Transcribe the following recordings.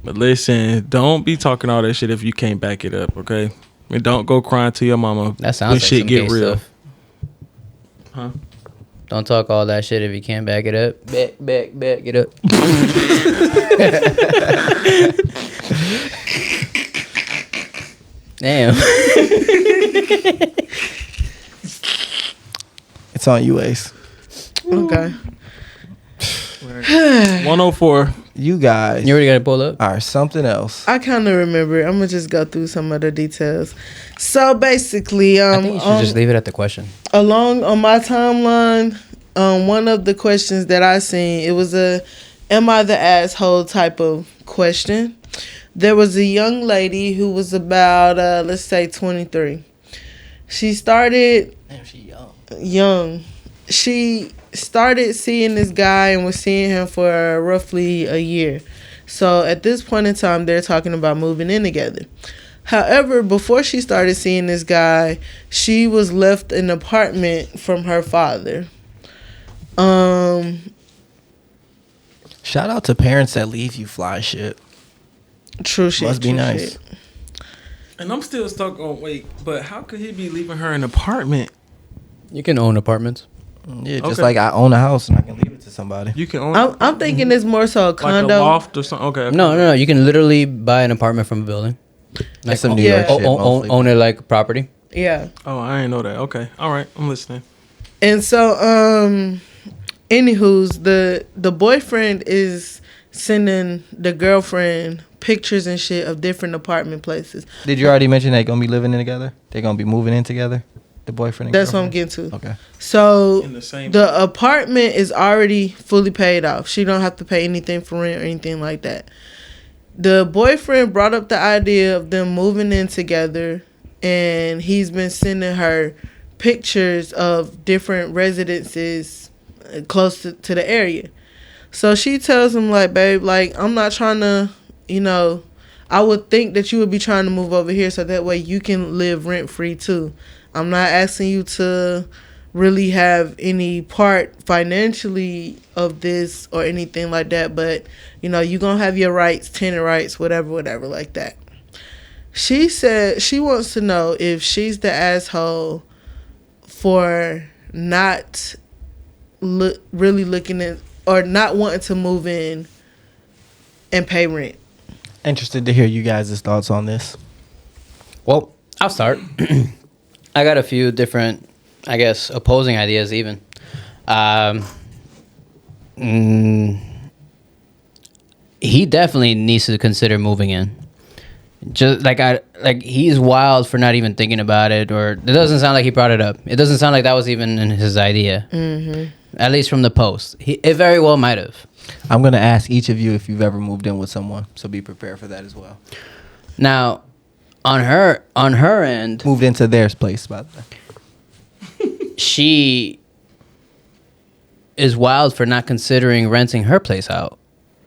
But listen, don't be talking all that shit if you can't back it up, okay? And don't go crying to your mama That sounds when like shit some get gay real. stuff. Huh? Don't talk all that shit if you can't back it up. Back it up. Damn. It's on you, Ace. Okay. 104. You guys You already got it pulled up? are something else. I kind of remember. I'm gonna just go through some of the details. So basically, I think you should just leave it at the question. along on my timeline, one of the questions that I seen, it was a "Am I the asshole?" type of question. There was a young lady who was about let's say 23. She started Damn, she young. young. She started seeing this guy and was seeing him for roughly a year. So at this point in time, they're talking about moving in together. However, before she started seeing this guy, she was left an apartment from her father. Shout out to parents that leave you fly shit. True shit. Must be true nice. shit. And I'm still stuck on, wait, but how could he be leaving her an apartment? You can own apartments. Yeah, just Okay. like I own a house and I can leave it to somebody. You can own I'm thinking it's more so a like condo. a loft or something. Okay. No. You can literally buy an apartment from a building. That's some own- New Yeah. York shit. mostly. own it like property. Yeah. Oh, I didn't know that. Okay. All right. I'm listening. And so, anywho's the boyfriend is sending the girlfriend pictures and shit of different apartment places. Did you already mention they gonna be living in together? They gonna be moving in together? The boyfriend and That's what I'm girlfriend? getting to. Okay. So In the same. the apartment is already fully paid off. She don't have to pay anything for rent or anything like that. The boyfriend brought up the idea of them moving in together, and he's been sending her pictures of different residences close to the area. So she tells him, like, babe, like, I'm not trying to, I would think that you would be trying to move over here so that way you can live rent free too. I'm not asking you to really have any part financially of this or anything like that, but you're gonna have your rights, tenant rights, whatever like that. She said she wants to know if she's the asshole for not really looking at or not wanting to move in and pay rent. Interested to hear you guys' thoughts on this. Well, I'll start. I got a few different, I guess, opposing ideas even. He definitely needs to consider moving in. Just like he's wild for not even thinking about it, or it doesn't sound like he brought it up. It doesn't sound like that was even in his idea. Mm-hmm. At least from the post, it very well might have. I'm gonna ask each of you if you've ever moved in with someone, so be prepared for that as well. Now, on her end, Moved into their place, by the way. she is wild for not considering renting her place out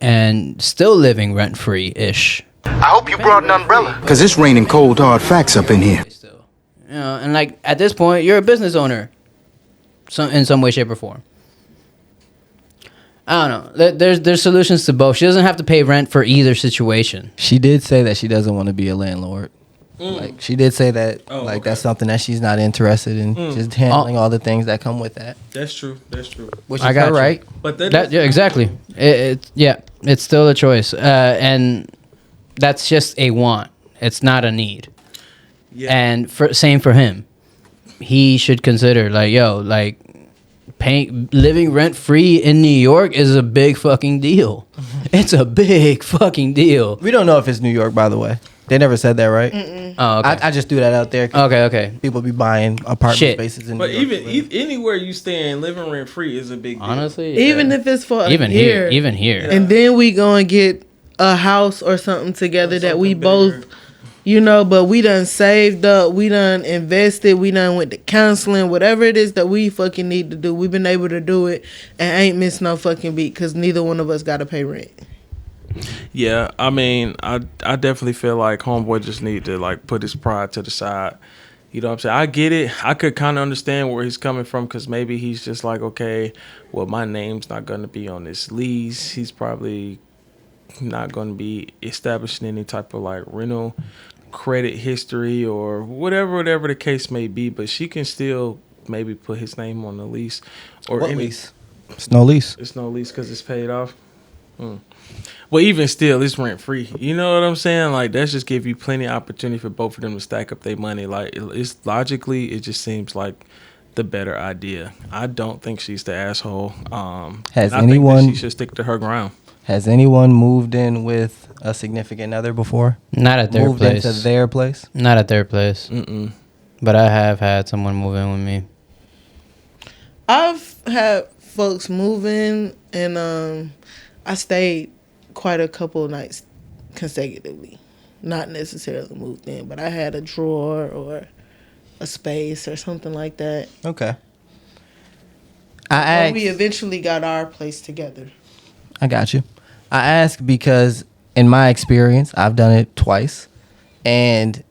and still living rent free ish. I hope you brought an umbrella. Cause it's raining cold hard facts up in here. Still, and like at this point, you're a business owner, in some way, shape, or form. I don't know. There's solutions to both. She doesn't have to pay rent for either situation. She did say that she doesn't want to be a landlord. Like she did say that that's something that she's not interested in, just handling all the things that come with that. That's true. Which is I got her you. right. But Yeah, exactly. It's still a choice, and that's just a want. It's not a need. Yeah. And same for him. He should consider living rent free in New York is a big fucking deal. It's a big fucking deal. We don't know if it's New York, by the way. They never said that, right? Oh, okay. I just threw that out there. Okay. People be buying apartment Shit. spaces in But New York. even anywhere you stay in, living rent free is a big deal. Honestly, Even if it's for even a year. even here. And then we go and get a house or something together that we something both, bigger. but we done saved up, we done invested, we done went to counseling, whatever it is that we fucking need to do. We've been able to do it and ain't missed no fucking beat because neither one of us got to pay rent. Yeah, I mean, I definitely feel like homeboy just need to like put his pride to the side. You know what I'm saying? I get it. I could kind of understand where he's coming from because maybe he's just like, okay, well, my name's not going to be on this lease. He's probably not going to be establishing any type of like rental credit history or whatever the case may be, but she can still maybe put his name on the lease or What any lease? It's no lease. It's no lease because it's paid off. Well, even still, it's rent free. You know what I'm saying? Like, that's just give you plenty of opportunity for both of them to stack up their money. Like, it's logically, it just seems like the better idea. I don't think she's the asshole. Has I think anyone? that she should stick to her ground. Has anyone moved in with a significant other before? Not at their Moved place. into their place? Not at their place. Mm-mm. But I have had someone move in with me. I've had folks move in, and I stayed quite a couple of nights consecutively. Not necessarily moved in, but I had a drawer or a space or something like that. Okay. And we eventually got our place together. I got you. I ask because in my experience, I've done it twice, and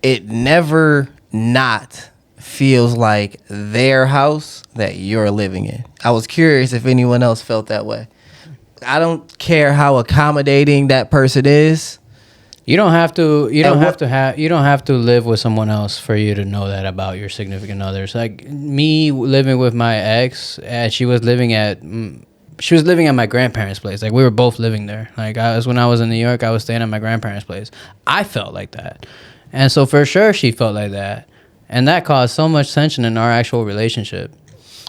it never not feels like their house that you're living in. I was curious if anyone else felt that way. I don't care how accommodating that person is. You don't have to. You don't have to live with someone else for you to know that about your significant others. Like me living with my ex, she was living at my grandparents' place. Like we were both living there. Like when I was in New York, I was staying at my grandparents' place. I felt like that, and so for sure she felt like that, and that caused so much tension in our actual relationship.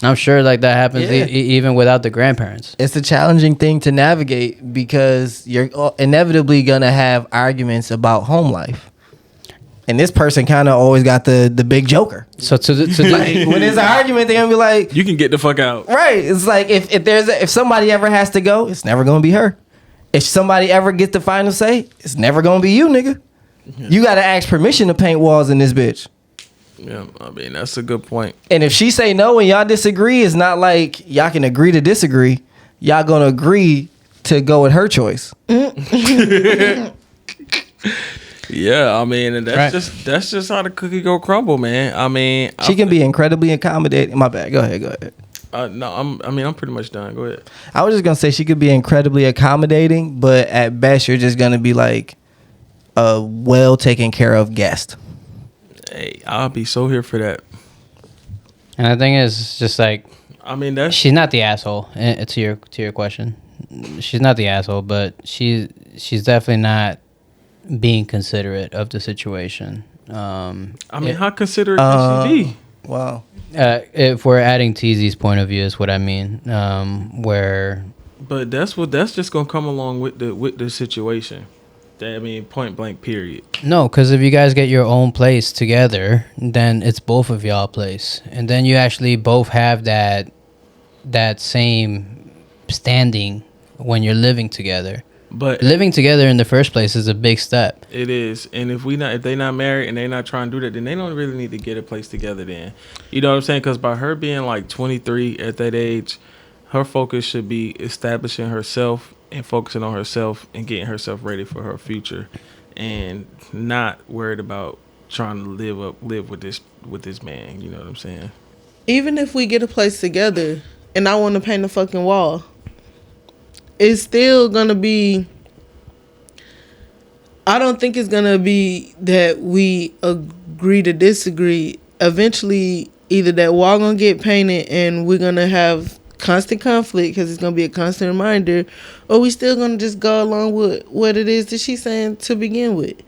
I'm sure like that happens even without the grandparents. It's a challenging thing to navigate because you're inevitably going to have arguments about home life. And this person kind of always got the big joker. So like, when there's an argument, they're going to be like, You can get the fuck out. right. It's like if somebody ever has to go, it's never going to be her. If somebody ever gets the final say, it's never going to be you, nigga. You got to ask permission to paint walls in this bitch. Yeah, I mean, that's a good point. And if she say no and y'all disagree, it's not like y'all can agree to disagree. Y'all gonna agree to go with her choice. Yeah, I mean, and that's just how the cookie go crumble, man. I mean, She can be incredibly accommodating. My bad. Go ahead. No, I'm pretty much done. Go ahead. I was just gonna say she could be incredibly accommodating, but at best you're just gonna be like a well taken care of guest. Hey, I'll be so here for that. And the thing is, just like, I mean, that's she's not the asshole. To your question, she's not the asshole, but she's definitely not being considerate of the situation. I mean, how considerate can she be? Wow. If we're adding TZ's point of view, is what I mean. Where, but that's just gonna come along with the situation. I mean, point blank, period. no, because if you guys get your own place together, then it's both of y'all place, and then you actually both have that same standing when you're living together. But living together in the first place is a big step. It is, and if they're not married and they're not trying to do that, then they don't really need to get a place together. Then, you know what I'm saying? Because by her being like 23 at that age, her focus should be establishing herself and focusing on herself and getting herself ready for her future, and not worried about trying to live with this man. You know what I'm saying? Even if we get a place together and I want to paint a fucking wall, it's still gonna be, I don't think it's gonna be that we agree to disagree. Eventually, either that wall gonna get painted and we're gonna have constant conflict because it's gonna be a constant reminder, or we still gonna just go along with what it is that she's saying to begin with.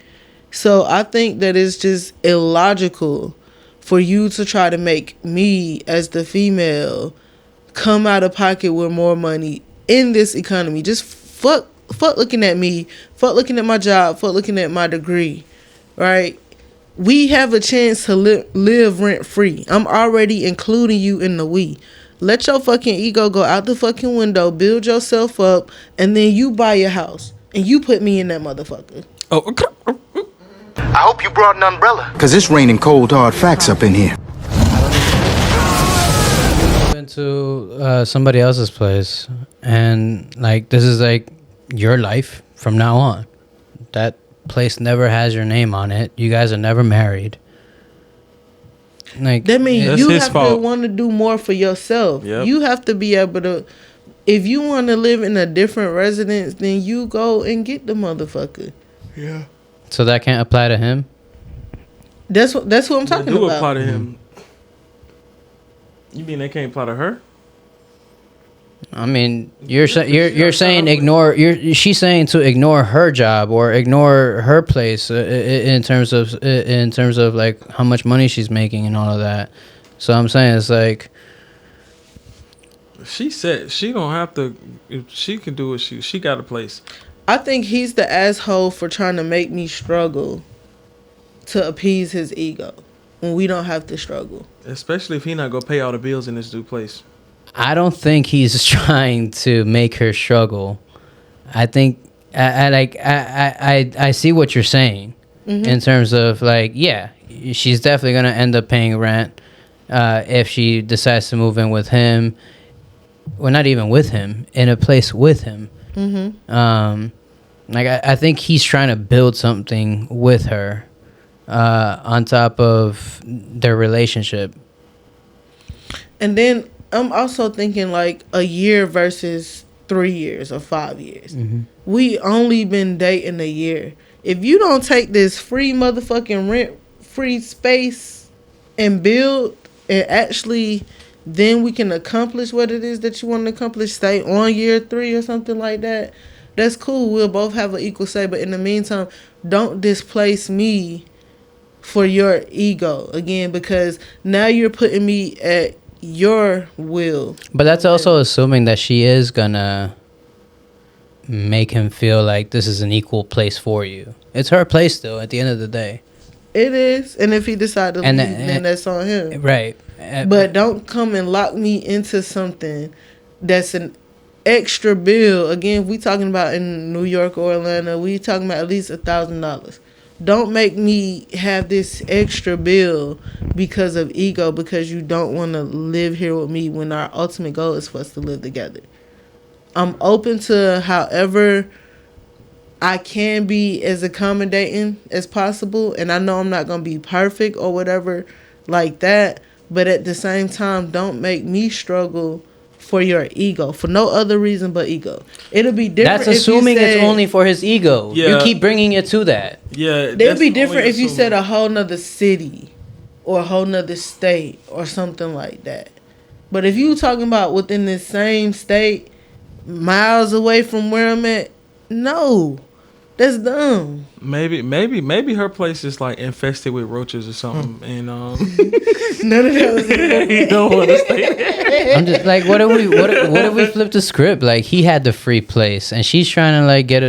So I think that it's just illogical for you to try to make me as the female come out of pocket with more money in this economy. Just fuck looking at me, fuck looking at my job, fuck looking at my degree, right? We have a chance to live rent free. I'm already including you in the we. Let your fucking ego go out the fucking window, build yourself up, and then you buy your house and you put me in that motherfucker. Oh, I hope you brought an umbrella. Cause it's raining cold hard facts up in here. Into somebody else's place, and like this is like your life from now on. That place never has your name on it. You guys are never married. Like That means That's you his have fault. to want to do more for yourself. Yep. You have to be able to If you want to live in a different residence, then you go and get the motherfucker. Yeah. So that can't apply to him. That's what I'm talking They do about. apply to him. You mean they can't apply to her? I mean, you're saying ignore. She's saying to ignore her job or ignore her place in terms of like how much money she's making and all of that. So I'm saying it's like She said she don't have to. If she can do it, she got a place. I think he's the asshole for trying to make me struggle to appease his ego when we don't have to struggle. Especially if he not gonna pay all the bills in this new place. I don't think he's trying to make her struggle. I think I see what you're saying in terms of like, yeah, she's definitely gonna end up paying rent if she decides to move in with him. Well, not even with him, in a place with him. Like I think he's trying to build something with her on top of their relationship. And then I'm also thinking like a year versus 3 years or 5 years. We only been dating a year. If you don't take this free motherfucking rent free space and build and actually then we can accomplish what it is that you want to accomplish, stay on year 3 or something like that, that's cool. We'll both have an equal say. But in the meantime, don't displace me for your ego again, because now you're putting me at your will. But that's also assuming that she is gonna make him feel like this is an equal place for you. It's her place still at the end of the day. It is. And if he decides to leave, then that's on him. Right. But don't come and lock me into something that's an extra bill. Again, if we talking about in New York or Atlanta, we talking about at least $1,000. Don't make me have this extra bill because of ego, because you don't want to live here with me when our ultimate goal is for us to live together. I'm open to however I can be as accommodating as possible. And I know I'm not going to be perfect or whatever like that. But at the same time, don't make me struggle for your ego, for no other reason but ego. It'll be different. That's assuming it's only for his ego. Yeah. You keep bringing it to that. Yeah, It'd be different if you said a whole nother city or a whole nother state or something like that. But if you talking about within the same state, miles away from where I'm at, no. That's dumb. Maybe her place is like infested with roaches or something, and None of that was you don't want to stay there. I'm just like, what if we flip the script? Like he had the free place, and she's trying to like get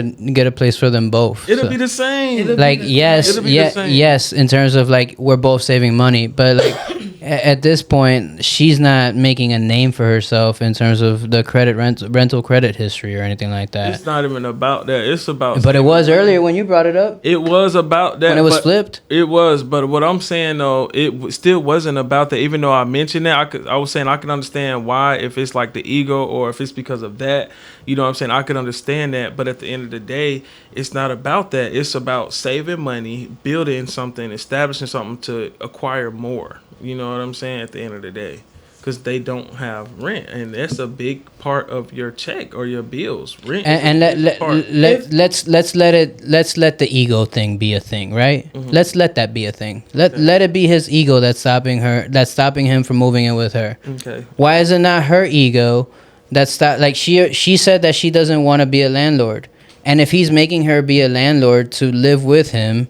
a place for them both. It'll So, be the same. like yes, yes, in terms of like we're both saving money, but like at this point, she's not making a name for herself in terms of the rental credit history or anything like that. It's not even about that. It's about. But it was earlier when you brought it up. It was about that When it was but flipped? It was, but what I'm saying though, still wasn't about that. Even though I mentioned that, I was saying I can understand why, if it's like the ego or if it's because of that. You know what I'm saying? I could understand that, but at the end of the day, it's not about that. It's about saving money, building something, establishing something to acquire more. You know what I'm saying? At the end of the day, because they don't have rent, and that's a big part of your check or your bills. Rent. And let's let the ego thing be a thing, right? Mm-hmm. Let's let that be a thing. Let it be his ego that's stopping him from moving in with her. Okay. Why is it not her ego like she said that she doesn't want to be a landlord? And if he's making her be a landlord to live with him,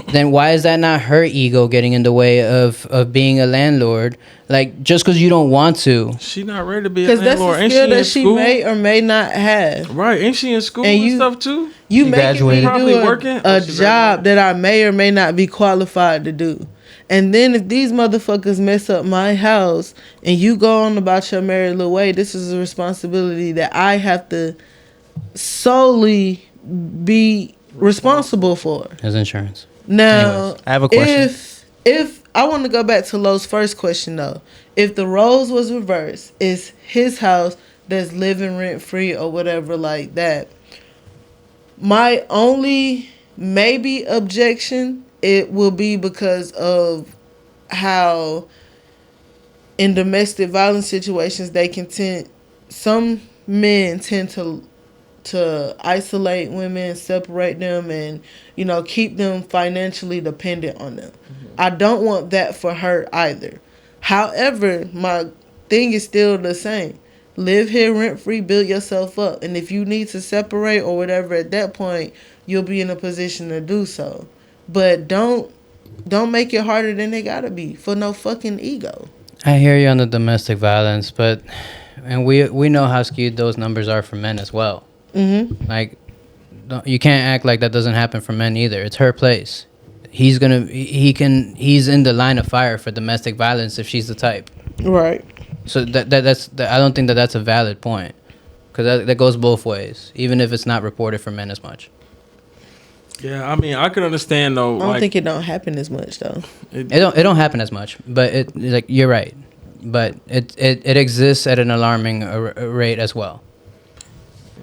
then why is that not her ego getting in the way of being a landlord? Like, just because you don't want to. She not ready to be a Because that's landlord. a skill that she may or may not have. Right. Ain't she in school and stuff too? You She making me graduated. do Probably a job that I may or may not be qualified to do. And then if these motherfuckers mess up my house and you go on about your merry little way, this is a responsibility that I have to solely be responsible for. His insurance. Now, Anyways, I have a question. If I want to go back to Lo's first question though, if the roles was reversed, it's his house that's living rent free or whatever like that. My only maybe objection, it will be because of how in domestic violence situations they can tend, some men tend to isolate women, separate them, and keep them financially dependent on them. I don't want that for her either. However, my thing is still the same. Live here rent free, build yourself up, and if you need to separate or whatever, at that point you'll be in a position to do so. But don't make it harder than they gotta be for no fucking ego. I hear you on the domestic violence, but and we know how skewed those numbers are for men as well. Mm-hmm. Like, you can't act like that doesn't happen for men either. It's her place. He's in the line of fire for domestic violence if she's the type. Right. So that's I don't think that's a valid point, because that goes both ways, even if it's not reported for men as much. Yeah, I mean, I could understand though. I don't think it don't happen as much though. It don't happen as much, but it like you're right, but it exists at an alarming rate as well.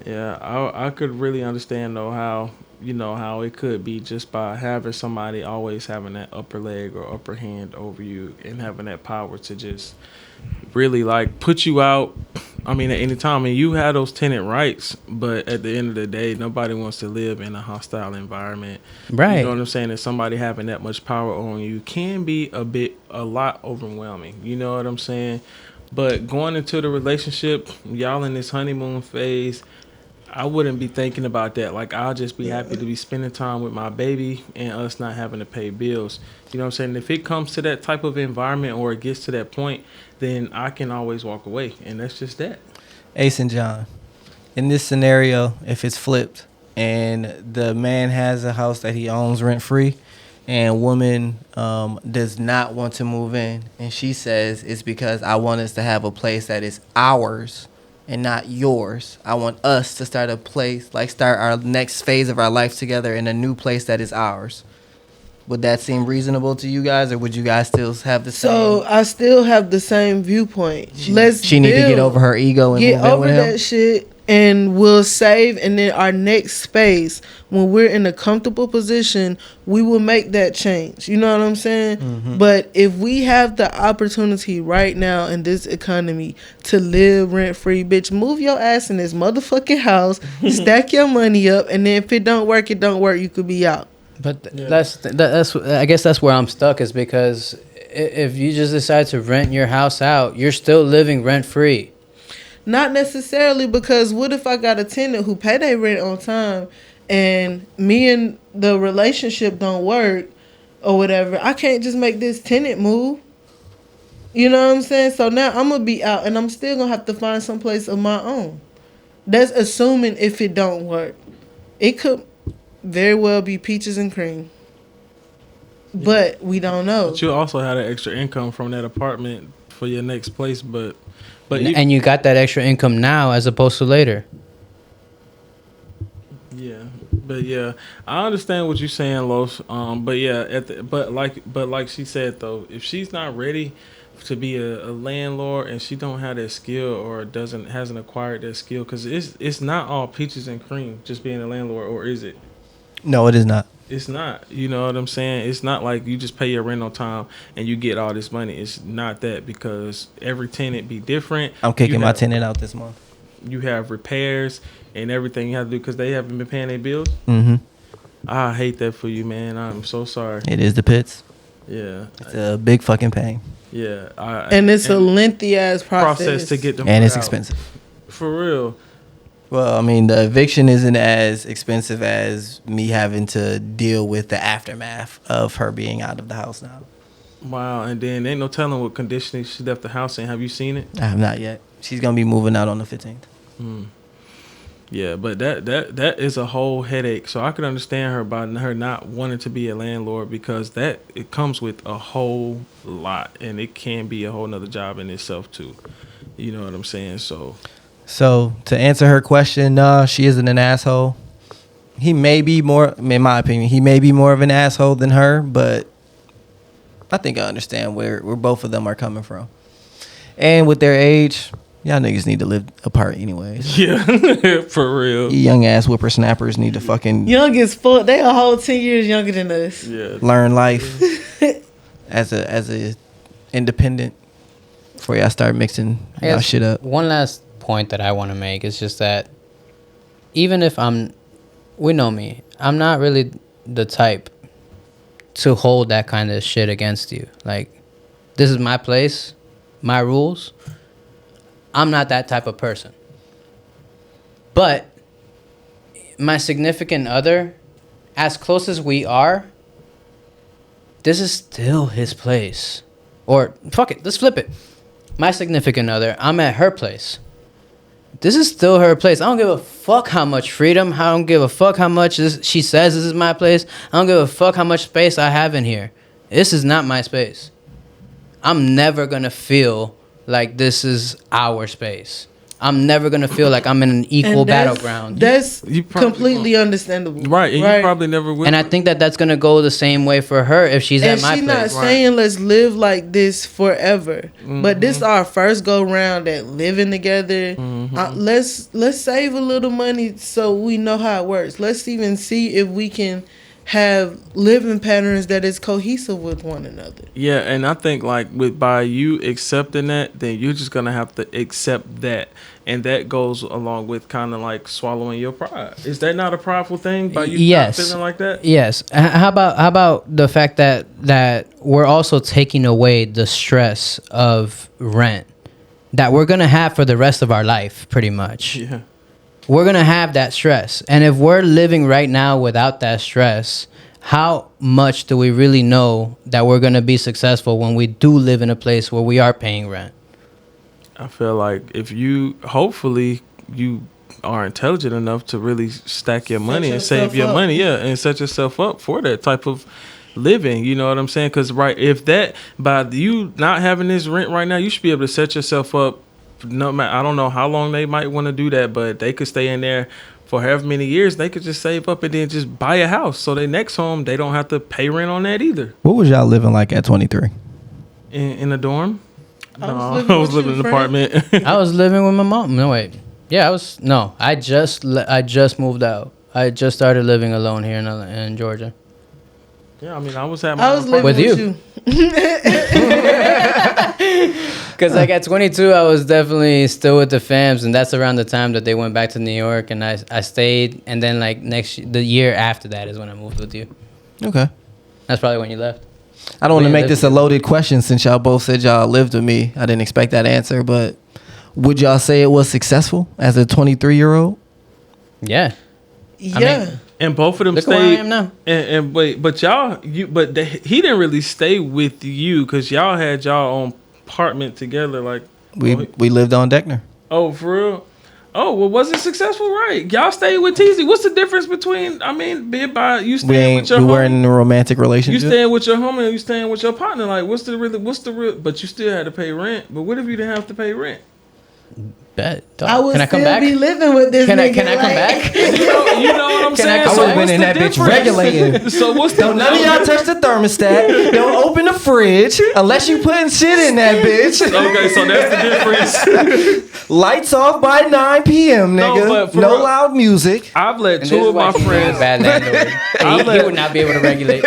Yeah, I could really understand though how how it could be just by having somebody always having that upper leg or upper hand over you and having that power to just really like put you out. I mean, at any time, and you have those tenant rights, but at the end of the day, nobody wants to live in a hostile environment. Right. You know what I'm saying? That somebody having that much power on you can be a lot overwhelming. You know what I'm saying? But going into the relationship, y'all in this honeymoon phase, I wouldn't be thinking about that. Like, I'll just be happy to be spending time with my baby and us not having to pay bills. You know what I'm saying? If it comes to that type of environment or it gets to that point, then I can always walk away. And that's just that. Ace and John, in this scenario, if it's flipped and the man has a house that he owns rent-free and woman does not want to move in, and she says it's because I want us to have a place that is ours and not yours. I want us to start a place, like start our next phase of our life together in a new place that is ours. Would that seem reasonable to you guys, or would you guys still have the same? So I still have the same viewpoint. She need to get over her ego and get move in over with him? that shit, and we'll save. And then our next space, when we're in a comfortable position, we will make that change. You know what I'm saying? Mm-hmm. But if we have the opportunity right now in this economy to live rent free, bitch, move your ass in this motherfucking house, stack your money up, and then if it don't work, it don't work. You could be out. But that's I guess that's where I'm stuck, is because if you just decide to rent your house out, you're still living rent free. Not necessarily, because what if I got a tenant who pay their rent on time and me and the relationship don't work or whatever? I can't just make this tenant move. You know what I'm saying? So now I'm going to be out and I'm still going to have to find some place of my own. That's assuming if it don't work. It could very well be peaches and cream. But we don't know. But you also had an extra income from that apartment for your next place, but and you got that extra income now as opposed to later. Yeah, but yeah, I understand what you're saying, Los. But yeah, but like she said though, if she's not ready to be a landlord and she don't have that skill or hasn't acquired that skill, because it's not all peaches and cream just being a landlord, or is it? No, it is not. It's not. You know what I'm saying? It's not like you just pay your rent on time and you get all this money. It's not that, because every tenant be different. I'm kicking my tenant out this month. You have repairs and everything you have to do because they haven't been paying their bills. Mm-hmm. I hate that for you, man. I'm so sorry. It is the pits. Yeah. It's a big fucking pain. Yeah. And it's a lengthy ass process to get them and it's out. expensive. For real. Well, I mean, the eviction isn't as expensive as me having to deal with the aftermath of her being out of the house now. Wow. And then ain't no telling what conditioning she left the house in. Have you seen it? I have not yet. She's going to be moving out on the 15th. Yeah, but that is a whole headache. So I could understand her about her not wanting to be a landlord, because it comes with a whole lot, and it can be a whole nother job in itself too. You know what I'm saying? So to answer her question, no, she isn't an asshole. He may be more, in my opinion, he may be more of an asshole than her, but I think I understand where both of them are coming from. And with their age, y'all niggas need to live apart anyways. Yeah, for real. You young ass whippersnappers need to fucking young as fuck. They a whole 10 years younger than us. Yeah. Learn life as a independent before y'all start mixing y'all shit up. One last point that I want to make. It's just that even if we know me, I'm not really the type to hold that kind of shit against you. Like, this is my place, my rules. I'm not that type of person. But my significant other, as close as we are, this is still his place. Or, fuck it, let's flip it. My significant other, I'm at her place. This is still her place. I don't give a fuck how much freedom. I don't give a fuck how much she says this is my place. I don't give a fuck how much space I have in here. This is not my space. I'm never going to feel like this is our space. I'm never going to feel like I'm in an equal battleground. That's completely understandable. Right, and you probably never will. And I think that that's going to go the same way for her if she's at my place. And she's not saying let's live like this forever. But this is our first go round at living together. Let's save a little money so we know how it works. Let's even see if we can have living patterns that is cohesive with one another. Yeah, and I think like by you accepting that, then you're just gonna have to accept that, and that goes along with kind of like swallowing your pride. Is that not a prideful thing by you not feeling like that? Yes. How about the fact that we're also taking away the stress of rent that we're gonna have for the rest of our life, pretty much. Yeah. We're going to have that stress. And if we're living right now without that stress, how much do we really know that we're going to be successful when we do live in a place where we are paying rent? I feel like if hopefully you are intelligent enough to really stack your money and save your money, yeah, and set yourself up for that type of living, you know what I'm saying? Because if that, by you not having this rent right now, you should be able to set yourself up. No matter, I don't know how long they might want to do that, but they could stay in there for however many years. They could just save up and then just buy a house. So their next home, they don't have to pay rent on that either. What was y'all living like at 23? In a dorm? I was living in an apartment. I was living with my mom. No, wait. Yeah, I just moved out. I just started living alone here in Georgia. Yeah, I mean, I was living with you. Because like at 22, I was definitely still with the fams, and that's around the time that they went back to New York, and I stayed, and then like the year after that is when I moved with you. Okay. That's probably when you left. I don't want to make this a loaded question since y'all both said y'all lived with me. I didn't expect that answer, but would y'all say it was successful as a 23-year-old? Yeah. Yeah. I mean, and both of them look stayed. where I am now. And wait, but he didn't really stay with you because y'all had y'all own apartment together. Like we lived on Deckner. Oh, for real? Oh, well, was it successful? Right. Y'all stayed with TZ. What's the difference between, being by you staying with your homie? We weren't in a romantic relationship. You staying with your homie and you staying with your partner. Like, what's the real, but you still had to pay rent. But what if you didn't have to pay rent? Bet. I would can I come still back? be living with this nigga. Can I come back? You know what I'm saying? I would have been in that bitch regulating. So what's the none of y'all touch the thermostat. Don't open the fridge unless you putting shit in that bitch. Okay, so that's the difference. Lights off by 9 p.m., nigga. No loud music. I've let two of my friends. Bad landlord. He would not be able to regulate.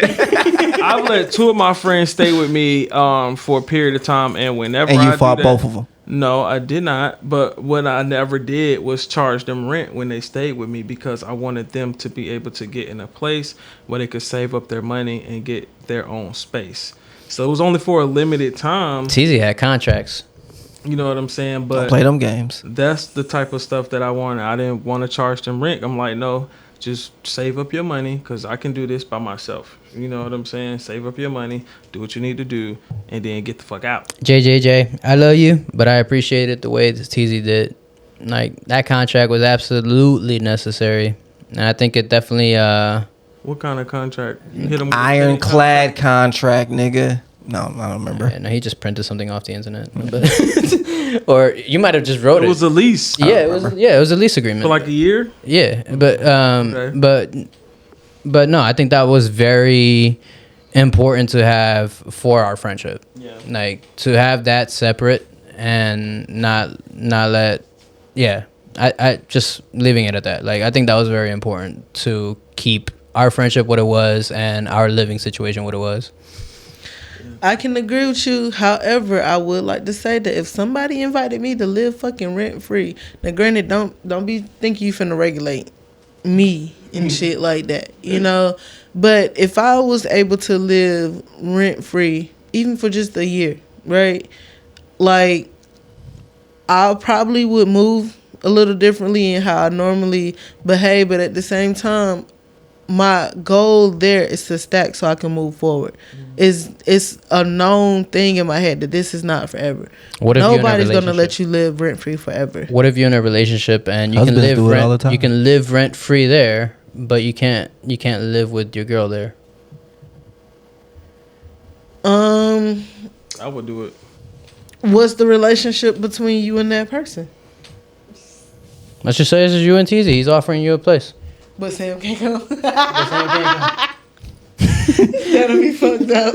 I've let two of my friends stay with me for a period of time, and whenever and you fought both of them. No, I did not. But what I never did was charge them rent when they stayed with me because I wanted them to be able to get in a place where they could save up their money and get their own space. So it was only for a limited time. It's easy, had contracts. You know what I'm saying? But don't play them games. That's the type of stuff that I wanted. I didn't want to charge them rent. I'm like, no, just save up your money because I can do this by myself. You know what I'm saying? Save up your money, do what you need to do, and then get the fuck out. JJJ, I love you, but I appreciate it the way that TZ did. Like, that contract was absolutely necessary. And I think it definitely... What kind of contract? You hit him with ironclad contract, nigga. No, I don't remember. Yeah, no, he just printed something off the internet. But, or you might have just wrote it. It was a lease. Yeah, it was a lease agreement. For like a year? Yeah, but okay. but no, I think that was very important to have for our friendship. Yeah. Like, to have that separate and not let, yeah, I just leaving it at that. Like, I think that was very important to keep our friendship what it was and our living situation what it was. I can agree with you. However, I would like to say that if somebody invited me to live fucking rent free, now granted, don't be thinking you finna regulate me and shit like that, you know. But if I was able to live rent free, even for just a year, right? Like, I probably would move a little differently in how I normally behave, but at the same time, my goal there is to stack so I can move forward. It's a known thing in my head that this is not forever. What if Nobody's you're in a gonna let you live rent free forever. What if you're in a relationship and you Husbands can live do it all the rent, time. you can live rent free there, but you can't live with your girl there? I would do it. What's the relationship between you and that person? Let's just say this is you and TZ. He's offering you a place. But Sam can't go. That'll be fucked up.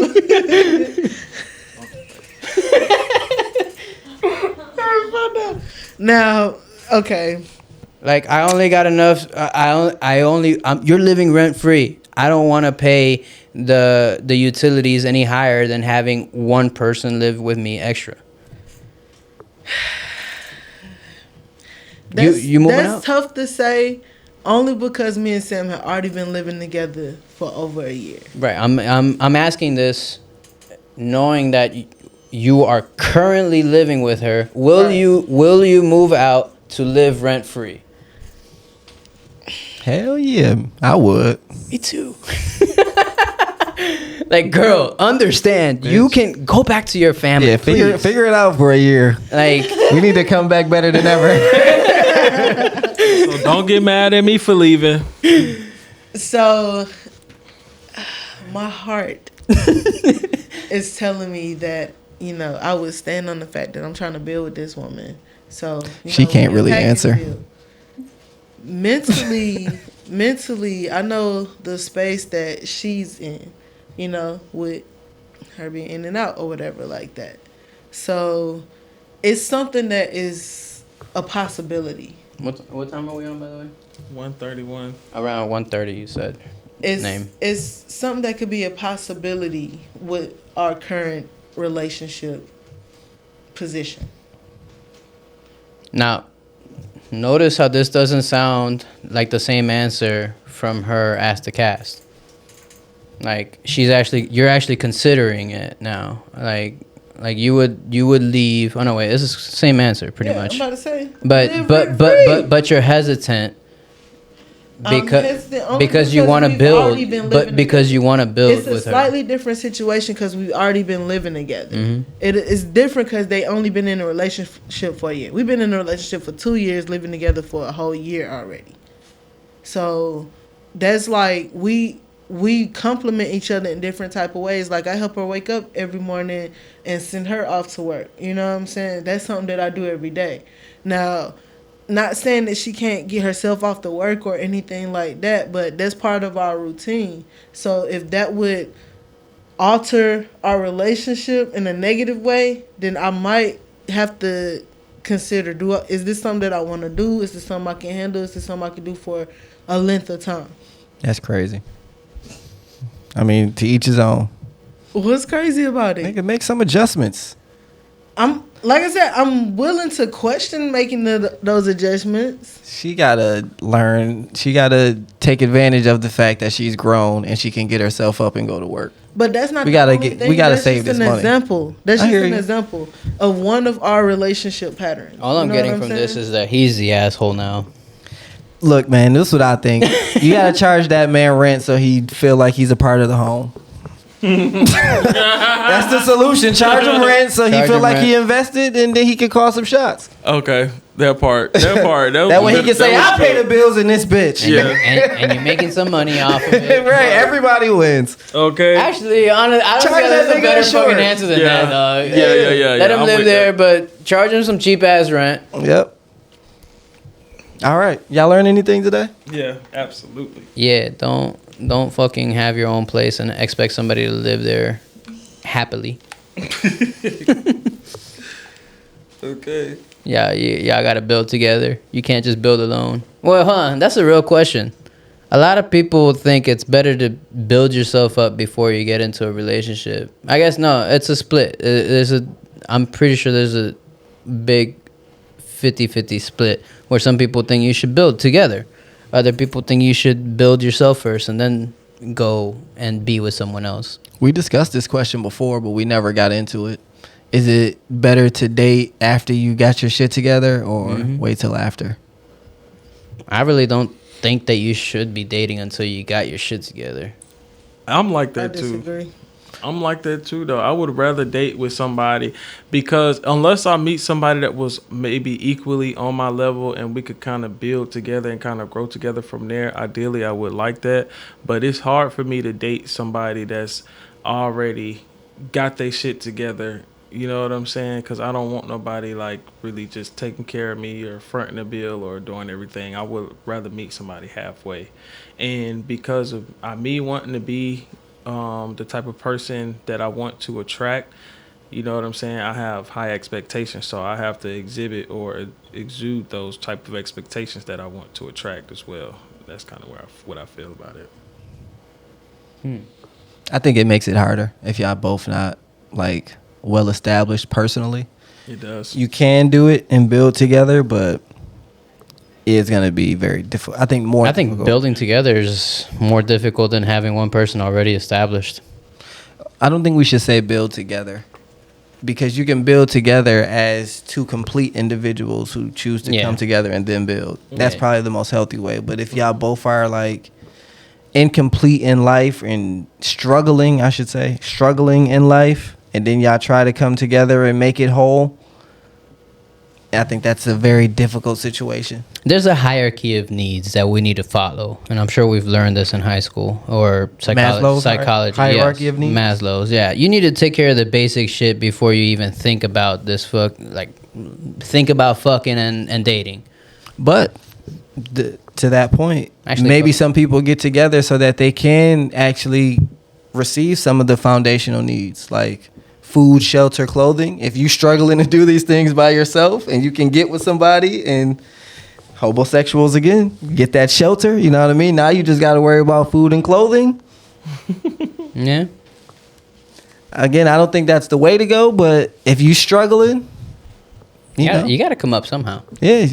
Now, okay. Like, I only got enough. You're living rent free. I don't want to pay the utilities any higher than having one person live with me extra. You moving that's out? tough to say, only because me and Sam have already been living together for over a year. Right. I'm asking this, knowing that you are currently living with her. Will you move out to live rent free? Hell yeah, I would. Me too. Like, girl, understand. You can go back to your family. Yeah, please. figure it out for a year. Like, We need to come back better than ever. So don't get mad at me for leaving. So, my heart is telling me that, you know, I would stand on the fact that I'm trying to build with this woman. So She can't really answer. Mentally, I know the space that she's in, you know, with her being in and out or whatever like that. So it's something that is a possibility. what time are we on, by the way? 131. Around 1:30, you said. It's something that could be a possibility with our current relationship position. Now, notice how this doesn't sound like the same answer from her as the cast. Like, you're actually considering it now. Like you would leave. Oh no, wait, this is the same answer pretty much. I'm about to say. But you're hesitant because you want to build, but because you want to build it's with a her. slightly different situation because we've already been living together. Mm-hmm. It is different because they only been in a relationship for a year. We've been in a relationship for 2 years, living together for a whole year already. So that's like we complement each other in different type of ways. Like, I help her wake up every morning and send her off to work. You know what I'm saying? That's something that I do every day. Now, not saying that she can't get herself off to work or anything like that, but that's part of our routine. So if that would alter our relationship in a negative way, then I might have to consider, is this something that I want to do? Is this something I can handle? Is this something I can do for a length of time? That's crazy. I mean, to each his own. What's crazy about it? They can make some adjustments. Like I said, I'm willing to question making those adjustments. She gotta learn. She gotta take advantage of the fact that she's grown and she can get herself up and go to work. But that's not. We gotta save this money. Example. That's just an example of one of our relationship patterns. All I'm getting from this is that he's the asshole now. Look, man, this is what I think. You gotta charge that man rent so he feel like he's a part of the home. That's the solution. Charge him rent so he feel like he invested, and then he can call some shots. Okay, that part. That way he can say, "I pay the bills in this bitch." And and you're making some money off of it. Right, everybody wins. Okay. Actually, I don't think Charge that's that a nigga better insurance. fucking answer than that, dog. Yeah. Let him I'm live with there, that. but charge him some cheap ass rent. Yep. All right, y'all learn anything today? Yeah, absolutely. Yeah, don't fucking have your own place and expect somebody to live there happily. Okay. Yeah, y'all gotta build together. You can't just build alone. Well, that's a real question. A lot of people think it's better to build yourself up before you get into a relationship. I guess no, it's a split. I'm pretty sure there's a big 50-50 split where some people think you should build together. Other people think you should build yourself first and then go and be with someone else. We discussed this question before, but we never got into it. Is it better to date after you got your shit together or wait till after? I really don't think that you should be dating until you got your shit together. I'm like I that too. disagree. I'm like that too, though. I would rather date with somebody because unless I meet somebody that was maybe equally on my level and we could kind of build together and kind of grow together from there, ideally I would like that. But it's hard for me to date somebody that's already got their shit together. You know what I'm saying? Because I don't want nobody like really just taking care of me or fronting the bill or doing everything. I would rather meet somebody halfway. And because of me wanting to be the type of person that I want to attract, you know what I'm saying? I have high expectations, so I have to exhibit or exude those type of expectations that I want to attract as well. That's kind of what I feel about it. I think it makes it harder if y'all both not like well established personally. It does. You can do it and build together, but it's gonna be very difficult. I think difficult. Building together is more difficult than having one person already established. I don't think we should say build together, because you can build together as two complete individuals who choose to come together and then build. That's probably the most healthy way. But if y'all both are like incomplete in life and struggling in life, and then y'all try to come together and make it whole, I think that's a very difficult situation. There's a hierarchy of needs that we need to follow, and I'm sure we've learned this in high school or psychology. Hierarchy of needs. Maslow's, yeah. You need to take care of the basic shit before you even think about think about fucking and dating. But to that point, Actually, maybe some people get together so that they can actually receive some of the foundational needs, like food, shelter, clothing. If you struggling to do these things by yourself and you can get with somebody, and homosexuals again, get that shelter, you know what I mean? Now you just got to worry about food and clothing. Yeah. Again, I don't think that's the way to go, but if you struggling, you got to come up somehow. Yeah,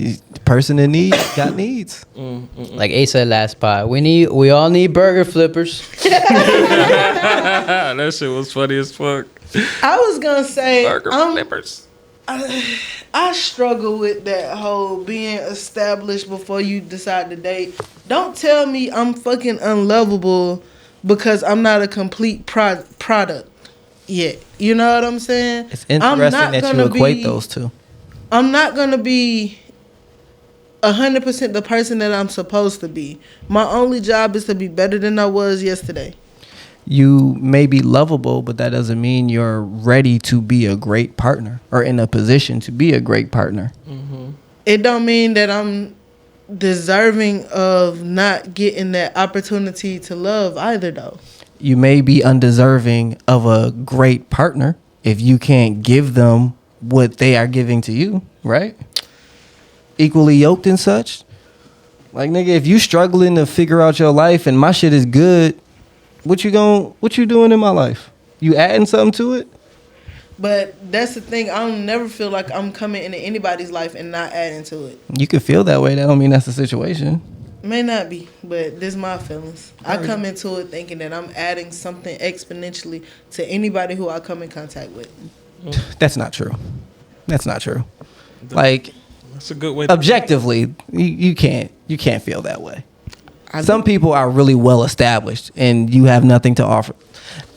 person in need got needs. Like Ace said last pod, we all need burger flippers. That shit was funny as fuck. I was gonna say Burger flippers. I struggle with that whole being established before you decide to date. Don't tell me I'm fucking unlovable because I'm not a complete product yet. You know what I'm saying? It's interesting that you equate those two. I'm not gonna be 100% the person that I'm supposed to be. My only job is to be better than I was yesterday. You may be lovable, but that doesn't mean you're ready to be a great partner or in a position to be a great partner. Mm-hmm. It don't mean that I'm deserving of not getting that opportunity to love either, though. You may be undeserving of a great partner if you can't give them what they are giving to you, right? Equally yoked and such. Like, nigga, if you struggling to figure out your life and my shit is good, what you doing in my life? You adding something to it? But that's the thing. I don't never feel like I'm coming into anybody's life and not adding to it. You can feel that way. That don't mean that's the situation. May not be, but this is my feelings. I come into it thinking that I'm adding something exponentially to anybody who I come in contact with. That's not true. That's not true. Like, that's a good way. Objectively, you can't feel that way. Some people are really well established and you have nothing to offer.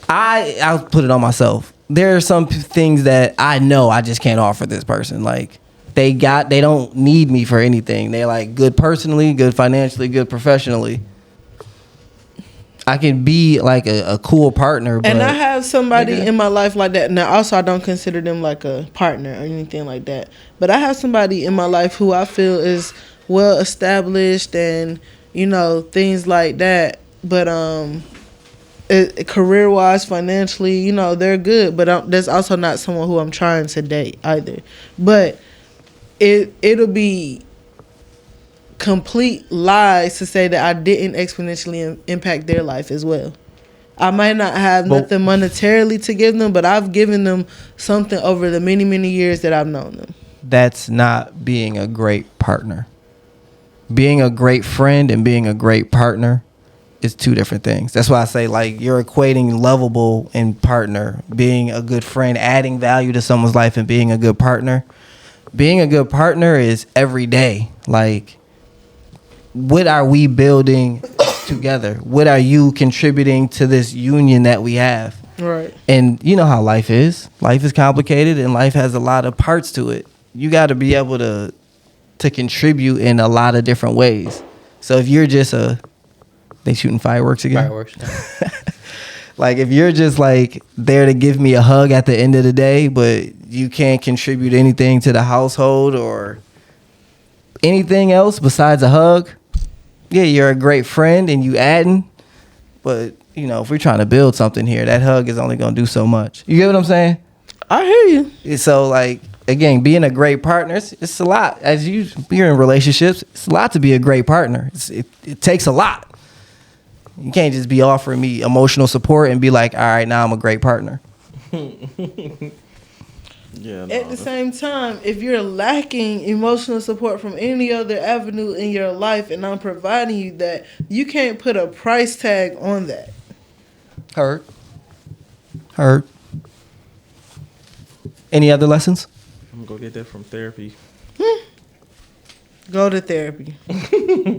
I'll put it on myself. There are some things that I know I just can't offer this person. Like, they don't need me for anything. They're like good personally, good financially, good professionally. I can be like a cool partner. But and I have somebody in my life like that. Now, also, I don't consider them like a partner or anything like that. But I have somebody in my life who I feel is well established and, you know, things like that. But career wise, financially, you know, they're good. But there's also not someone who I'm trying to date either. But it'll be complete lies to say that I didn't exponentially impact their life as well. I might not have nothing monetarily to give them, but I've given them something over the many, many years that I've known them. That's not being a great partner. Being a great friend and being a great partner is two different things. That's why I say, like, you're equating lovable and partner. Being a good friend, adding value to someone's life, and being a good partner. Being a good partner is every day. Like, what are we building together? What are you contributing to this union that we have? Right. And you know how life is. Life is complicated and life has a lot of parts to it. You got to be able to contribute in a lot of different ways. So if you're just they shooting fireworks again? Fireworks. Yeah. Like, if you're just like there to give me a hug at the end of the day, but you can't contribute anything to the household or anything else besides a hug, yeah, you're a great friend and you adding, but you know, if we're trying to build something here, that hug is only gonna do so much. You get what I'm saying? I hear you. So, like, again, being a great partner, it's a lot. As you're in relationships, it's a lot to be a great partner. It takes a lot. You can't just be offering me emotional support and be like, all right, now I'm a great partner. Yeah. At the same time, if you're lacking emotional support from any other avenue in your life and I'm providing you that, you can't put a price tag on that. Heard. Any other lessons? I'm gonna go get that from therapy. Go to therapy.